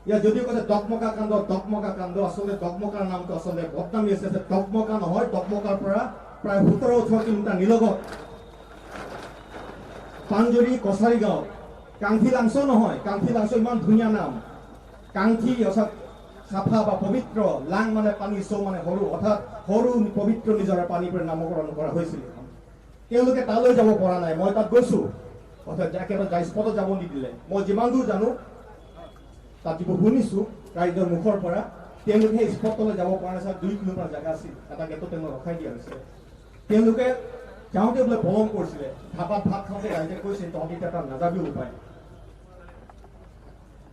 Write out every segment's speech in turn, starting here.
ইয়াত যদিও কৈছে ডকমকা কাণ্ড আচলতে ডকমকাৰ নামটো আচলতে বদনামী আছে। ডকমকা নহয়, ডকমকাৰ পৰা প্ৰায় 17-18 কিলোমিটাৰ নিলগত পাঞ্জৰী কছাৰী গাঁও। কাংথি লাংচো নহয়, কাংথি লাংচো ইমান ধুনীয়া নাম। কাংথি অৰ্থাৎ চাফা বা পবিত্ৰ, লাং মানে পানী, চৌ মানে সৰু, অৰ্থাৎ সৰু পবিত্ৰ নিজৰাৰ পানীৰ পৰা নামকৰণ কৰা হৈছিল। তেওঁলোকে তালৈ যাব পৰা নাই। মই তাত গৈছো, অৰ্থাৎ একেবাৰে স্পটত যাব নিদিলে। মই যিমান দূৰ জানো, তাত যিবোৰ শুনিছো ৰাইজৰ মুখৰ পৰা, তেওঁলোকে সেই স্পটলৈ যাব পৰা নাছিল। 2 কিলোমিটাৰ জেগা আছিল, এটা গেটত তেওঁলোকক ৰখাই দিয়া হৈছিলে। তেওঁলোকে যাওঁতে বোলে পলম কৰিছিলে। ধাবাত ভাত খাওঁতে ৰাইজে কৈছে তহঁতি এতিয়া তাত নাযাবি উপায়।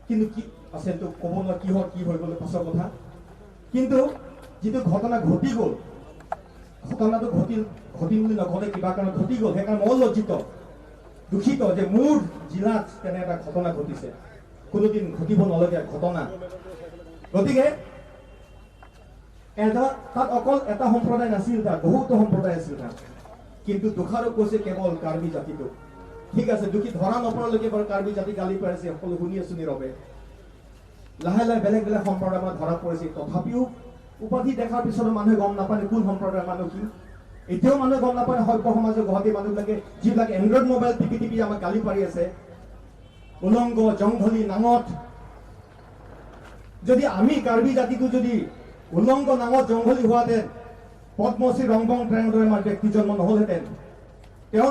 কিন্তু কি আছিল তো ক'ব নোৱাৰে, কি হৈ গ'ল পাছৰ কথা। কিন্তু যিটো ঘটনা ঘটি গ'ল, ঘটনাটো ঘটিল বুলি নঘটে, কিবা কাৰণত ঘটি গ'ল। সেইকাৰণে মই লজ্জিত, দুখিত যে মোৰ জিলাত তেনে এটা ঘটনা ঘটিছে, কোনোদিন ঘটিব নলগীয়া ঘটনা। গতিকে তাত অকল এটা সম্প্ৰদায় নাছিল, তাত বহুতো সম্প্ৰদায় আছিল তাত। কিন্তু দোষাৰোপ কৈছে কেৱল কাৰ্বি জাতিটো। ঠিক আছে, দুখী ধৰা নপৰালৈকে বাৰু কাৰ্বি জাতি গালি পাৰিছে, সকলো শুনি আছো নীৰৱে। লাহে লাহে বেলেগ বেলেগ সম্প্ৰদায় আমাৰ ধৰা পৰিছে। তথাপিও উপাধি দেখাৰ পিছতো মানুহে গম নাপায় কোন সম্প্ৰদায়ৰ মানুহ কি। এতিয়াও মানুহে গম নাপায়। সভ্য সমাজৰ গুৱাহাটীৰ মানুহবিলাকে যিবিলাক এণ্ড্ৰইড মোবাইল টিপি আমাক গালি পাৰি আছে, উলংগ, জংঘলী, নাঙঠ। যদি আমি কাৰ্বি জাতিটো যদি উলংগ, নাঙঠ, জংঘলী হোৱাহেঁতেন, পদ্মশ্ৰী ৰংবং ট্ৰেঙৰ দৰে আমাৰ ব্যক্তি জন্ম নহলহেঁতেন। তেওঁ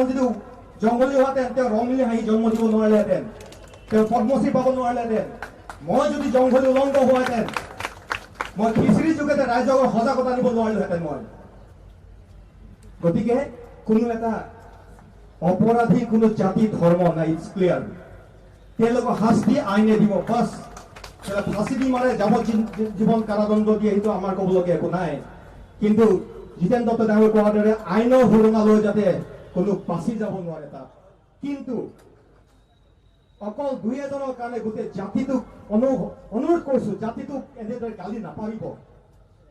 যদি জংঘলী হোৱাহেঁতেন, তেওঁ ৰঙিলী হাঁহি জন্ম দিব নোৱাৰিলেহেঁতেন, তেওঁ পদ্মশ্ৰী পাব নোৱাৰিলেহেঁতেন। মই যদি জংঘলী উলংগ হোৱাহেঁতেন, মই খিচিৰি যোগেৰে ৰাইজক সজাগতা আনিব নোৱাৰিলোহেঁতেন মই। গতিকে কোনো এটা অপৰাধী কোনো জাতি ধৰ্ম নাই, ইটছ ক্লিয়াৰ। তেওঁলোকক শাস্তি আইনে দিব, বাছ। ফাঁচি দি মাৰে, যাৱজ্জীৱন কাৰাদণ্ড দিয়ে, সেইটো আমাৰ ক'বলগীয়া একো নাই। কিন্তু জিতেন দত্ত ডাঙৰ কোৱাৰ দৰে আইনৰ সুৰুঙা লৈ যাতে কোনো বাচি যাব নোৱাৰে তাত। কিন্তু অকল 2-এজনৰ কাৰণে গোটেই জাতিটোক অনুৰোধ কৰিছো, জাতিটোক এনেদৰে গালি নাপাৰিব।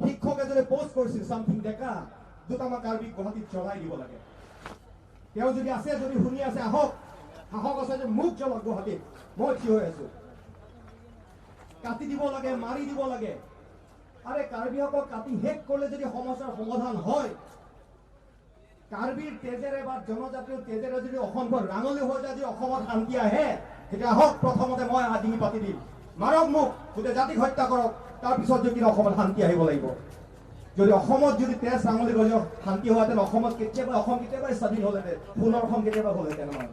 শিক্ষক এজনে পোষ্ট কৰিছিল, চামথিং ডেকা, দুটামান কাৰ্বি গুৱাহাটীত জ্বলাই দিব লাগে। তেওঁ যদি আছে, যদি শুনি আছে, আহক, সাহস আছে যে মোক জ্বলক গুৱাহাটীত, মই থিয় হৈ আছো। কাটি দিব লাগে, মাৰি দিব লাগে। আৰে কাৰ্বিসকলক কাটি শেষ কৰিলে যদি সমস্যাৰ সমাধান হয়, কাৰ্বিৰ তেজেৰে বা জনজাতিৰ তেজেৰে যদি অসমখন ৰাঙলী হৈ যায়, যদি অসমত শান্তি আহে, তেতিয়া আহক, প্ৰথমতে মই ডিঙি পাতি দিম, মাৰক মোক, গোটেই জাতিক হত্যা কৰক, তাৰপিছত যদি অসমত শান্তি আহিব লাগিব। যদি অসমত যদি তেজ ৰাঙলী গ'লে শান্তি হোৱাহেঁতেন, অসম কেতিয়াবাই স্বাধীন হ'লহেঁতেন, সোণৰ অসম কেতিয়াবা হ'লহেঁতেন আমাৰ।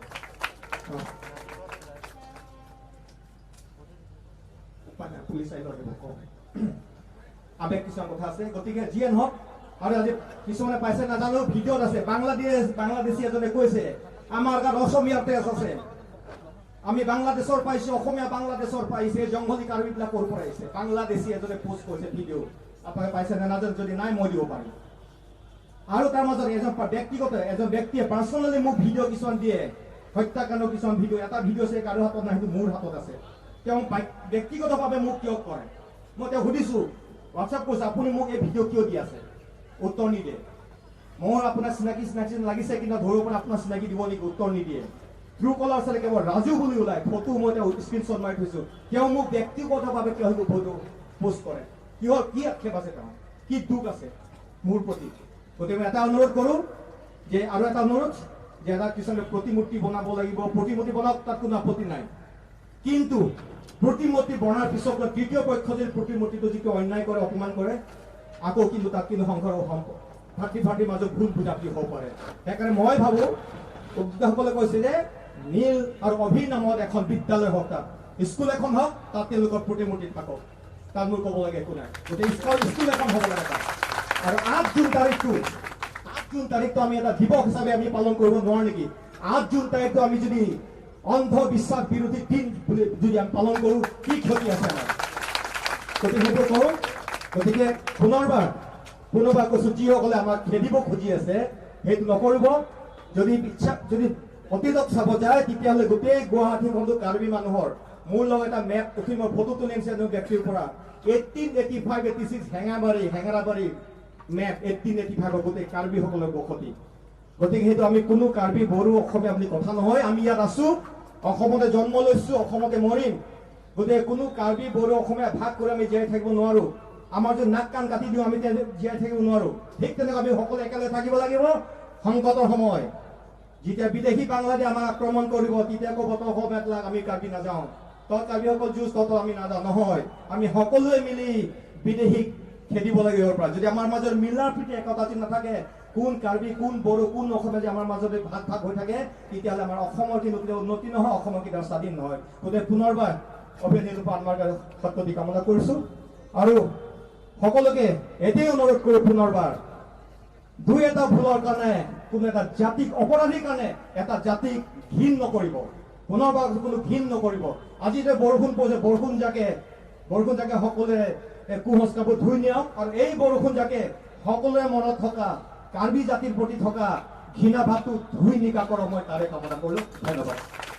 পুলিচ আবেগ কিছুমান কথা আছে। গতিকে যিয়ে নহওক, আৰু আজি কিছুমানে পাইছে নাজানো, ভিডিঅ'ত আছে, বাংলাদেশী এজনে কৈছে আমাৰ গাত অসমীয়াৰ তেজ আছে, আমি বাংলাদেশৰ পাইছো, অসমীয়া বাংলাদেশৰ পাইছে, জংঘলী কাৰ্বিবিলাক ক'ৰ পৰা আহিছে। বাংলাদেশী এজনে পোষ্ট কৰিছে ভিডিঅ', আপোনালোকে পাইছে নে নাজানো, যদি নাই মই দিব পাৰিম। আৰু তাৰ মাজত এজন ব্যক্তিয়ে পাৰ্চনেলি মোক ভিডিঅ' কিছুমান দিয়ে, হত্যাকাণ্ড কিছুমান ভিডিঅ'। এটা ভিডিঅ' আছে কাৰো হাতত নাই, সেইটো মোৰ হাতত আছে। তেওঁ ব্যক্তিগতভাৱে মোক কিয় কৰে, মই তেওঁ সুধিছো, হোৱাটছআপ কৈছে, আপুনি মোক এই ভিডিঅ' কিয় দি আছে? উত্তৰ নিদিয়ে। মোৰ আপোনাৰ চিনাকি লাগিছে, কিন্তু ধৰিব পৰা আপোনাৰ চিনাকি দিব নেকি? উত্তৰ নিদিয়ে। ট্ৰু কলাৰ চালে কেৱল ৰাজু বুলি ওলাই, ফটো মই তেওঁ স্ক্ৰীনশ্বট মাৰি থৈছো। তেওঁ মোক ব্যক্তিগতভাৱে কিয় সেইটো ফটো পোষ্ট কৰে? কি আক্ষেপ আছে, তেওঁ কি দুখ আছে মোৰ প্ৰতি? গতিকে মই এটা অনুৰোধ কৰো যে, আৰু এটা অনুৰোধ যে, এটা কিছুমানে প্ৰতিমূৰ্তি বনাব লাগিব, প্ৰতিমূৰ্তি বনাওক, তাত কোনো আপত্তি নাই। কিন্তু প্ৰতিমূৰ্তি বনাৰ পিছত তৃতীয় পক্ষ যদি প্ৰতিমূৰ্তিটো যিটো অন্যায় কৰে, অপমান কৰে, আকৌ কিন্তু তাত কিন্তু ভাতৃ মাজত ভুল বুজাবুজি হ'ব পাৰে। সেইকাৰণে মই ভাবো, উদ্যোক্তাসকলে কৈছে যে নীল আৰু অভিৰ নামত এখন বিদ্যালয় হওক, তাত স্কুল এখন হওক, তাত তেওঁলোকৰ প্ৰতিমূৰ্তি থাকক, তাত মোৰ ক'ব লাগে একো নাই। গতিকে স্কুল এখন হ'ব লাগে তাত। আৰু 8 জুন তাৰিখটো আমি এটা দিৱস হিচাপে আমি পালন কৰিব নোৱাৰো নেকি? 8 জুন তাৰিখটো আমি যদি অন্ধবিশ্বাস বিৰোধী দিন বুলি যদি আমি পালন কৰো, কি ক্ষতি আছে আমাৰ? গতিকে সেইটো কৰো। গতিকে পুনৰবাৰ কৈছো, যিসকলে আমাক খেদিব খুজি আছে, সেইটো নকৰিব। যদি অতীতত চাব যায়, তেতিয়াহ'লে গোটেই গুৱাহাটীখনটো কাৰ্বি মানুহৰ। মোৰ লগত এটা মেপ উঠি মই ফটো তুলি আনিছে এজন ব্যক্তিৰ পৰা, 1885-86 হেঙেৰাবাৰী মেপ, 1885 গোটেই কাৰ্বিসকলৰ বসতি। গতিকে সেইটো আমি কোনো কাৰ্বি, বড়ো, অসমীয়া বুলি কথা নহয়। আমি ইয়াত আছো, অসমতে জন্ম লৈছো, অসমতে মৰিম। গতিকে কোনো কাৰ্বি বড়ো অসমীয়া ভাগ কৰি আমি জীয়াই থাকিব নোৱাৰো আমাৰ যদি নাক কাণ কাটি দিওঁ আমি জীয়াই থাকিব নোৱাৰো ঠিক তেনেকৈ আমি সকলো একেলগে থাকিব লাগিব সংকটৰ সময় যেতিয়া বিদেশী বাংলাদেশে আমাক আক্ৰমণ কৰিব তেতিয়া ক'ব তই অসমীয়াক আমি কাৰ্বি নাযাওঁ তই কাৰ্বিসকল যুঁজ তত আমি নাযাওঁ নহয় আমি সকলোৱে মিলি বিদেশীক খেদিব লাগিব ইয়াৰ পৰা যদি আমাৰ মাজত মিলাৰ প্ৰীতি একতা যদি নাথাকে কোন কাৰ্বি কোন বড়ো কোন অসমীয়া যে আমাৰ মাজতে ভাগ ভাগ হৈ থাকে তেতিয়াহ'লে আমাৰ অসমৰ কিন্তু কেতিয়াও উন্নতি নহয় অসমৰ কেতিয়াও স্বাধীন নহয় গতিকে পুনৰবাৰ অভিনন্দন আমাৰ সত্যদি কামনা কৰিছোঁ আৰু সকলোকে এটাই অনুৰোধ কৰোঁ পুনৰবাৰ দুই এটা ভুলৰ কাৰণে কোনো এটা জাতিক অপৰাধীৰ কাৰণে এটা জাতিক ঘিণ নকৰিব পুনৰবাৰ কোনো ঘিণ নকৰিব আজি যে বৰষুণ পৰিছে বৰষুণ যাকে সকলোৱে কুসংস্কাৰবোৰ ধুই নিয়ক আৰু এই বৰষুণ যাকে সকলোৰে মনত থকা কাৰ্বি জাতিৰ প্ৰতি থকা ঘৃণা ভাৱটো ধুই নিকা কৰক মই তাৰে কামনা কৰিলোঁ ধন্যবাদ